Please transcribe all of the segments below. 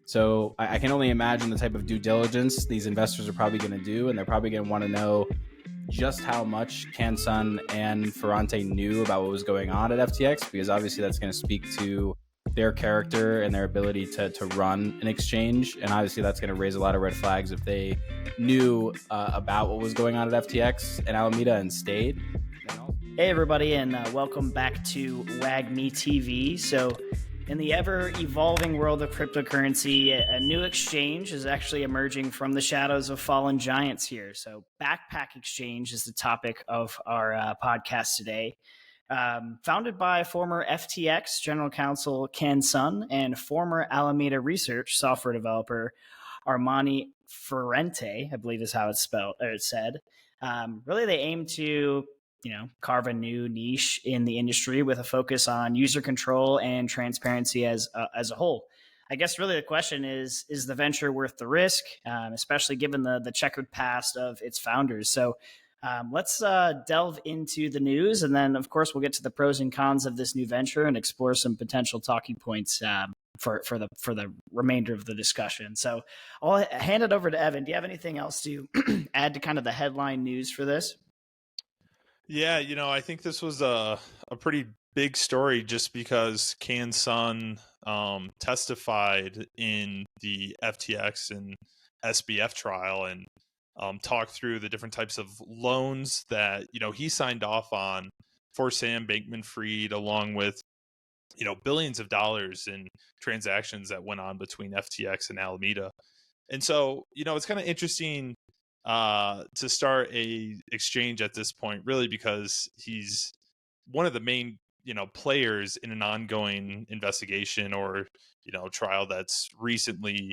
So I can only imagine the type of due diligence these investors are probably going to do, and they're probably going to want to know just how much Cansun and Ferrante knew about what was going on at FTX, because obviously that's going to speak to their character and their ability to run an exchange. And obviously that's going to raise a lot of red flags if they knew about what was going on at FTX and Alameda and stayed. Hey everybody, and welcome back to Wagmi TV. So in the ever-evolving world of cryptocurrency, a new exchange is actually emerging from the shadows of fallen giants here. So Backpack Exchange is the topic of our podcast today. Founded by former FTX General Counsel Ken Sun and former Alameda research software developer Armani Ferrante, I believe is how it's spelled or it's said. Really, they aim to carve a new niche in the industry with a focus on user control and transparency as a whole. I guess really the question is the venture worth the risk, especially given the checkered past of its founders? So let's delve into the news, and then of course we'll get to the pros and cons of this new venture and explore some potential talking points for the remainder of the discussion. So I'll hand it over to Evan. Do you have anything else to add to kind of the headline news for this? Yeah, I think this was a pretty big story just because Cansun testified in the FTX and SBF trial and talked through the different types of loans that, he signed off on for Sam Bankman-Fried, along with, billions of dollars in transactions that went on between FTX and Alameda. And so, it's kind of interesting to start a exchange at this point, really, because he's one of the main, players in an ongoing investigation or, trial that's recently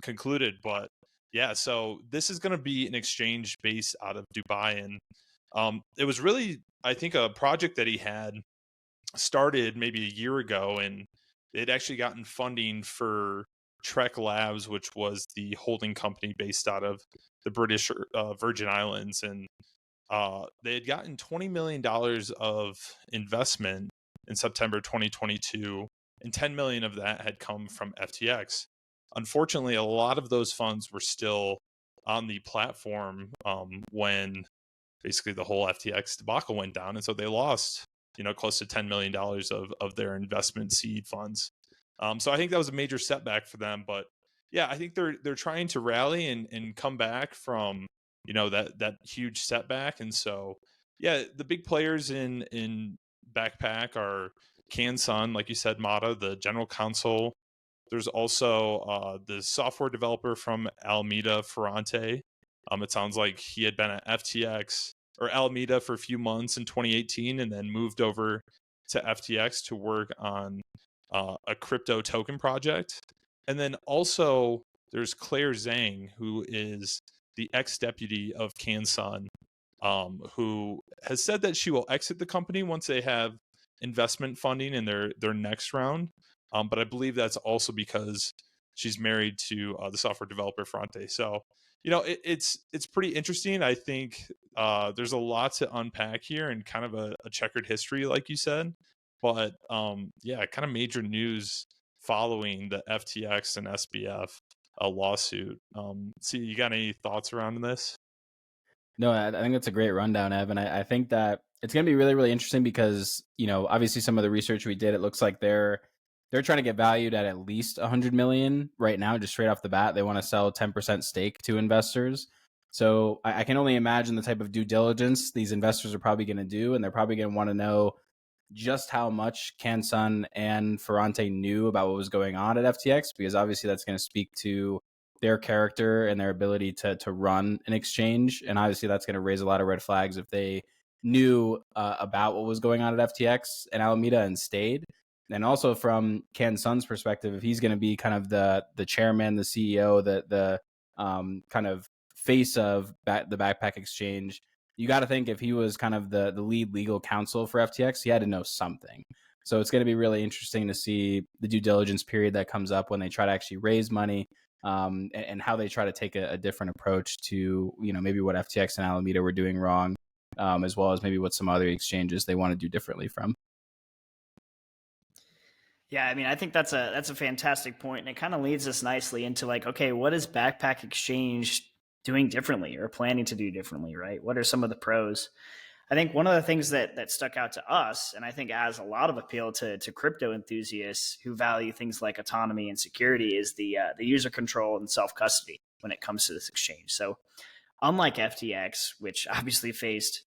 concluded. But yeah, so this is going to be an exchange based out of Dubai. And it was really, I think, a project that he had started maybe a year ago, and they'd actually gotten funding for Trek Labs, which was the holding company based out of the British Virgin Islands. And they had gotten $20 million of investment in September 2022, and 10 million of that had come from FTX. Unfortunately, a lot of those funds were still on the platform when basically the whole FTX debacle went down. And so they lost, close to $10 million of their investment seed funds. So I think that was a major setback for them. But yeah, I think they're trying to rally and come back from, that huge setback. And so, yeah, the big players in Backpack are Cansun, like you said, Mata, the general counsel. There's also the software developer from Alameda, Ferrante. It sounds like he had been at FTX or Alameda for a few months in 2018 and then moved over to FTX to work on a crypto token project. And then also there's Claire Zhang, who is the ex-deputy of Cansun, who has said that she will exit the company once they have investment funding in their next round. But I believe that's also because she's married to the software developer Ferrante. So, it's pretty interesting. I think there's a lot to unpack here and kind of a checkered history, like you said. But yeah, kind of major news following the FTX and SBF lawsuit. See, you got any thoughts around this? No, I think that's a great rundown, Evan. I think that it's going to be really, really interesting because, obviously some of the research we did, it looks like they're trying to get valued at least 100 million right now, just straight off the bat. They want to sell 10% stake to investors. So I can only imagine the type of due diligence these investors are probably going to do, and they're probably going to want to know just how much Cansun and Ferrante knew about what was going on at FTX, because obviously that's going to speak to their character and their ability to run an exchange. And obviously that's going to raise a lot of red flags if they knew about what was going on at FTX and Alameda and stayed. And also from Cansun's perspective, if he's going to be kind of the chairman, the CEO, the kind of face of the Backpack Exchange, you got to think if he was kind of the lead legal counsel for FTX, he had to know something. So it's going to be really interesting to see the due diligence period that comes up when they try to actually raise money, and how they try to take a different approach to, maybe what FTX and Alameda were doing wrong, as well as maybe what some other exchanges they want to do differently from. Yeah, I mean, I think that's a fantastic point, and it kind of leads us nicely into like, okay, what is Backpack Exchange doing differently or planning to do differently, right? What are some of the pros? I think one of the things that stuck out to us, and I think has a lot of appeal to crypto enthusiasts who value things like autonomy and security, is the user control and self custody when it comes to this exchange. So, unlike FTX, which obviously faced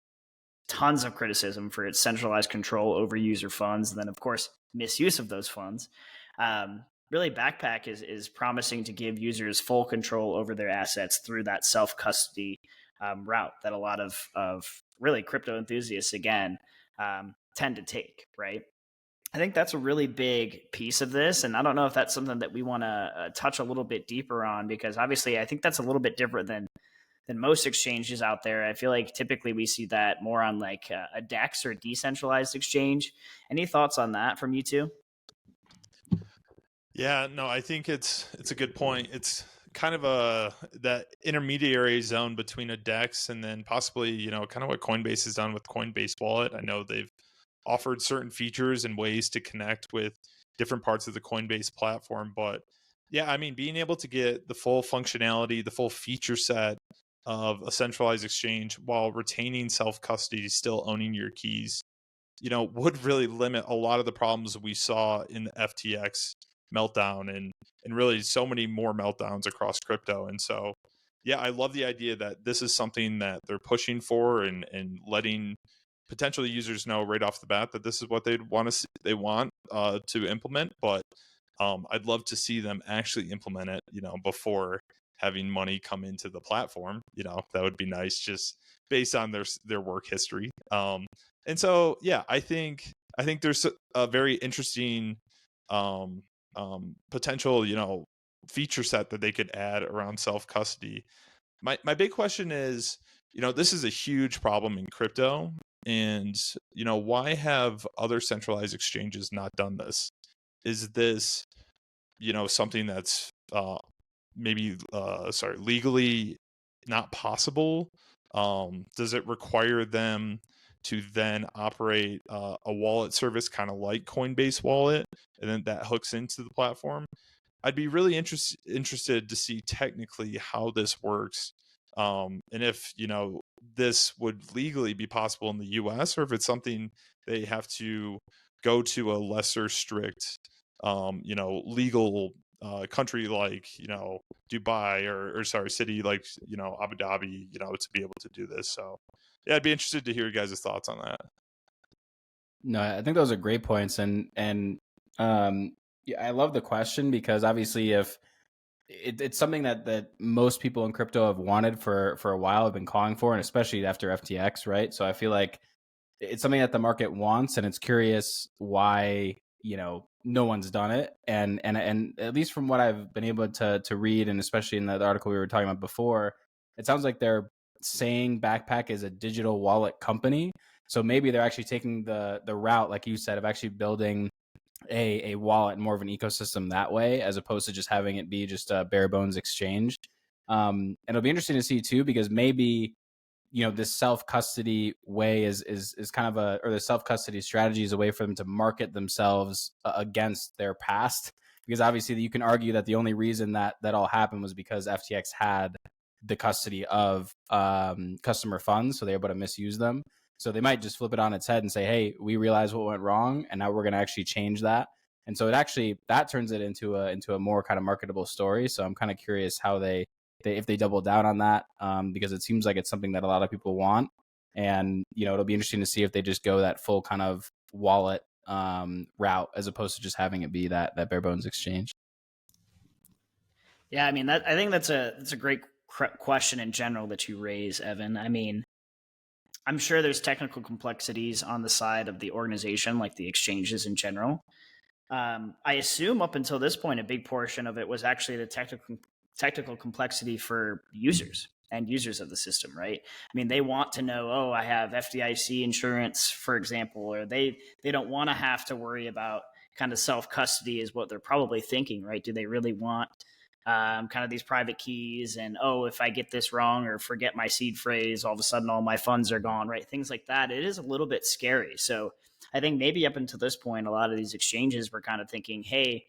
tons of criticism for its centralized control over user funds, and then of course misuse of those funds. Really, Backpack is promising to give users full control over their assets through that self custody route that a lot of really crypto enthusiasts again tend to take. Right. I think that's a really big piece of this, and I don't know if that's something that we want to touch a little bit deeper on, because obviously I think that's a little bit different than most exchanges out there. I feel like typically we see that more on like a DEX or decentralized exchange. Any thoughts on that from you two? Yeah, no, I think it's a good point. It's kind of a that intermediary zone between a DEX and then possibly, kind of what Coinbase has done with Coinbase Wallet. I know they've offered certain features and ways to connect with different parts of the Coinbase platform, but yeah, I mean, being able to get the full functionality, the full feature set of a centralized exchange while retaining self custody, still owning your keys, would really limit a lot of the problems we saw in the FTX meltdown and really so many more meltdowns across crypto. And so, yeah, I love the idea that this is something that they're pushing for and letting potential users know right off the bat that this is what they'd want to see, they want to implement. But I'd love to see them actually implement it, before having money come into the platform. That would be nice, just based on their work history. And so, yeah, I think there's a very interesting um, potential, feature set that they could add around self custody. My big question is, this is a huge problem in crypto, and why have other centralized exchanges not done this? Is this something that's maybe legally not possible? Does it require them to then operate a wallet service kind of like Coinbase Wallet, and then that hooks into the platform? I'd be really interested to see technically how this works, and if this would legally be possible in the U.S. or if it's something they have to go to a lesser strict, legal country like Dubai or sorry, city like Abu Dhabi, to be able to do this. So yeah, I'd be interested to hear you guys' thoughts on that. No, I think those are great points, and yeah, I love the question because obviously, if it's something that most people in crypto have wanted for a while, have been calling for, and especially after FTX, right? So I feel like it's something that the market wants, and it's curious why no one's done it, and at least from what I've been able to read, and especially in the article we were talking about before, it sounds like they're saying Backpack is a digital wallet company. So maybe they're actually taking the route, like you said, of actually building a wallet, more of an ecosystem that way, as opposed to just having it be just a bare bones exchange. And it'll be interesting to see too, because maybe this self custody way is kind of or the self custody strategy is a way for them to market themselves against their past. Because obviously you can argue that the only reason that all happened was because FTX had the custody of customer funds, so they're able to misuse them. So they might just flip it on its head and say, "Hey, we realized what went wrong, and now we're going to actually change that." And so that turns it into a more kind of marketable story. So I'm kind of curious how they if they double down on that, because it seems like it's something that a lot of people want, and it'll be interesting to see if they just go that full kind of wallet route as opposed to just having it be that bare bones exchange. Yeah, I mean, I think that's a great question in general that you raise, Evan. I mean, I'm sure there's technical complexities on the side of the organization, like the exchanges in general. I assume up until this point, a big portion of it was actually the technical complexity for users and users of the system, right? I mean, they want to know, oh, I have FDIC insurance, for example, or they don't want to have to worry about kind of self custody, is what they're probably thinking, right? Do they really want kind of these private keys, and oh, if I get this wrong or forget my seed phrase, all of a sudden all my funds are gone, right? Things like that. It is a little bit scary. So I think maybe up until this point, a lot of these exchanges were kind of thinking, hey,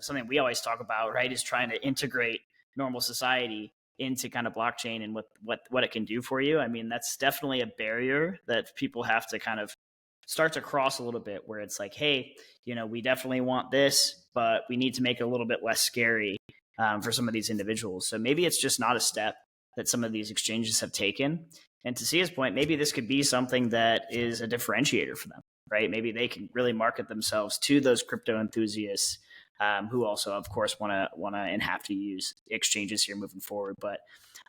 something we always talk about, right, is trying to integrate normal society into kind of blockchain and what it can do for you. I mean, that's definitely a barrier that people have to kind of start to cross a little bit, where it's like, hey, we definitely want this, but we need to make it a little bit less scary for some of these individuals. So maybe it's just not a step that some of these exchanges have taken. And to Sia's point, maybe this could be something that is a differentiator for them, right? Maybe they can really market themselves to those crypto enthusiasts who also, of course, want to and have to use exchanges here moving forward. But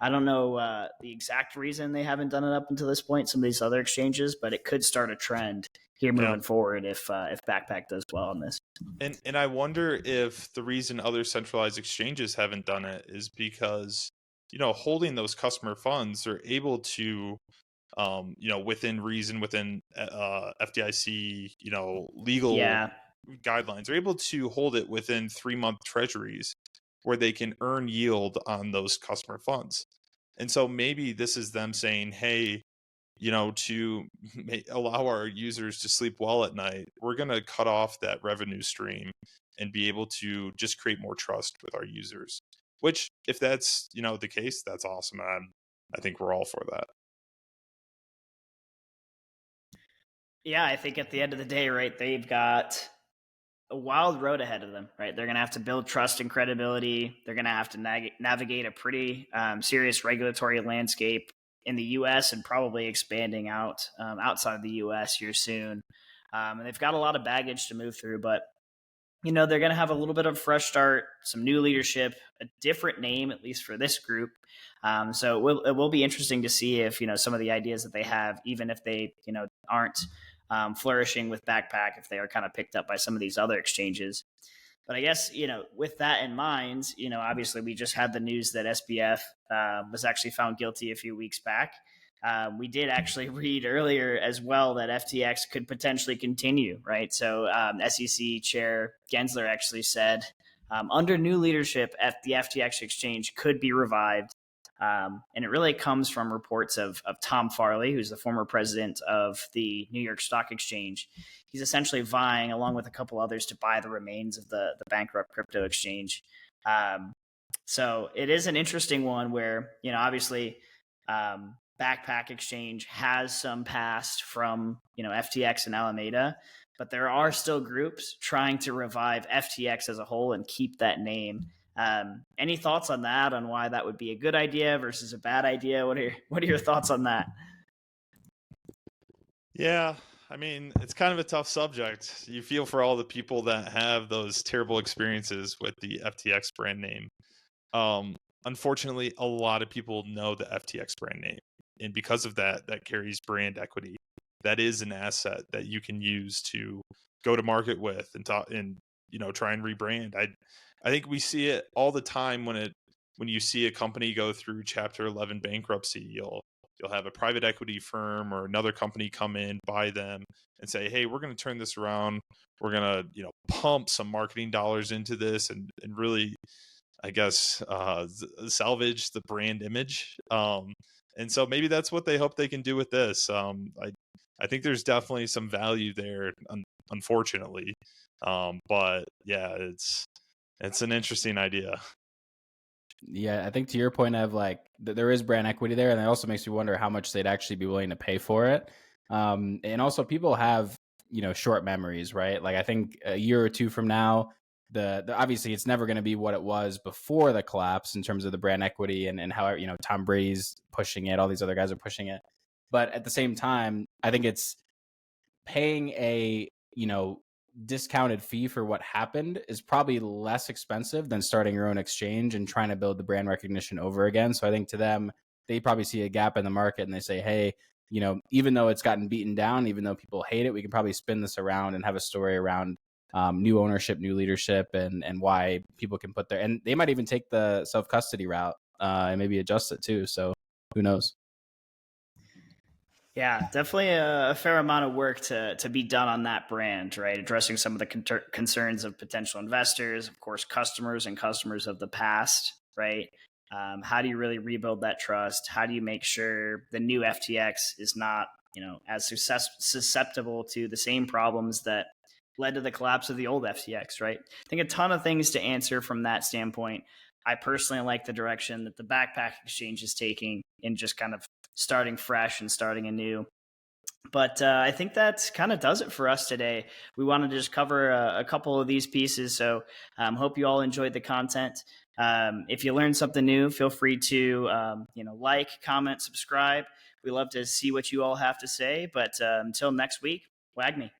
I don't know the exact reason they haven't done it up until this point, some of these other exchanges, but it could start a trend here moving forward if Backpack does well on this. And I wonder if the reason other centralized exchanges haven't done it is because, holding those customer funds, they're able to, within reason, within FDIC, legal guidelines, they're able to hold it within 3-month treasuries where they can earn yield on those customer funds. And so maybe this is them saying, hey, to allow our users to sleep well at night, we're going to cut off that revenue stream and be able to just create more trust with our users. Which, if that's, the case, that's awesome. I think we're all for that. Yeah, I think at the end of the day, right, they've got a wild road ahead of them, right? They're going to have to build trust and credibility. They're going to have to navigate a pretty serious regulatory landscape in the U.S. and probably expanding out outside of the U.S. here soon. And they've got a lot of baggage to move through, but they're going to have a little bit of a fresh start, some new leadership, a different name, at least for this group. So it will be interesting to see if, some of the ideas that they have, even if they, aren't flourishing with Backpack, if they are kind of picked up by some of these other exchanges. But I guess, with that in mind, obviously we just had the news that SBF was actually found guilty a few weeks back. We did actually read earlier as well that FTX could potentially continue, right? So SEC Chair Gensler actually said, under new leadership, the FTX exchange could be revived. And it really comes from reports of Tom Farley, who's the former president of the New York Stock Exchange. He's essentially vying, along with a couple others, to buy the remains of the bankrupt crypto exchange. So it is an interesting one where, obviously Backpack Exchange has some past from, FTX and Alameda, but there are still groups trying to revive FTX as a whole and keep that name. Any thoughts on that, on why that would be a good idea versus a bad idea? What are your thoughts on that? Yeah, I mean, it's kind of a tough subject. You feel for all the people that have those terrible experiences with the FTX brand name. Unfortunately, a lot of people know the FTX brand name. And because of that, that carries brand equity. That is an asset that you can use to go to market with and talk and, try and rebrand. I think we see it all the time when you see a company go through Chapter 11 bankruptcy. You'll have a private equity firm or another company come in, buy them, and say, "Hey, we're going to turn this around. We're going to pump some marketing dollars into this and really, I guess, salvage the brand image." And so maybe that's what they hope they can do with this. I think there's definitely some value there, unfortunately. But yeah, it's an interesting idea. Yeah, I think to your point of there is brand equity there, and it also makes me wonder how much they'd actually be willing to pay for it. And also people have short memories, right? Like I think a year or two from now, the obviously it's never going to be what it was before the collapse in terms of the brand equity and how Tom Brady's pushing it, all these other guys are pushing it. But at the same time, I think it's paying a discounted fee for what happened is probably less expensive than starting your own exchange and trying to build the brand recognition over again. So I think to them, they probably see a gap in the market and they say, hey, even though it's gotten beaten down, even though people hate it, we can probably spin this around and have a story around new ownership, new leadership, and why people can put their, and they might even take the self-custody route and maybe adjust it too. So who knows? Yeah, definitely a fair amount of work to be done on that brand, right? Addressing some of the concerns of potential investors, of course, customers and customers of the past, right? How do you really rebuild that trust? How do you make sure the new FTX is not, as susceptible to the same problems that led to the collapse of the old FTX, right? I think a ton of things to answer from that standpoint. I personally like the direction that the Backpack Exchange is taking in just kind of starting fresh and starting anew. But I think that kind of does it for us today. We wanted to just cover a couple of these pieces. So hope you all enjoyed the content. If you learned something new, feel free to like, comment, subscribe. We love to see what you all have to say. But until next week, Wagmi.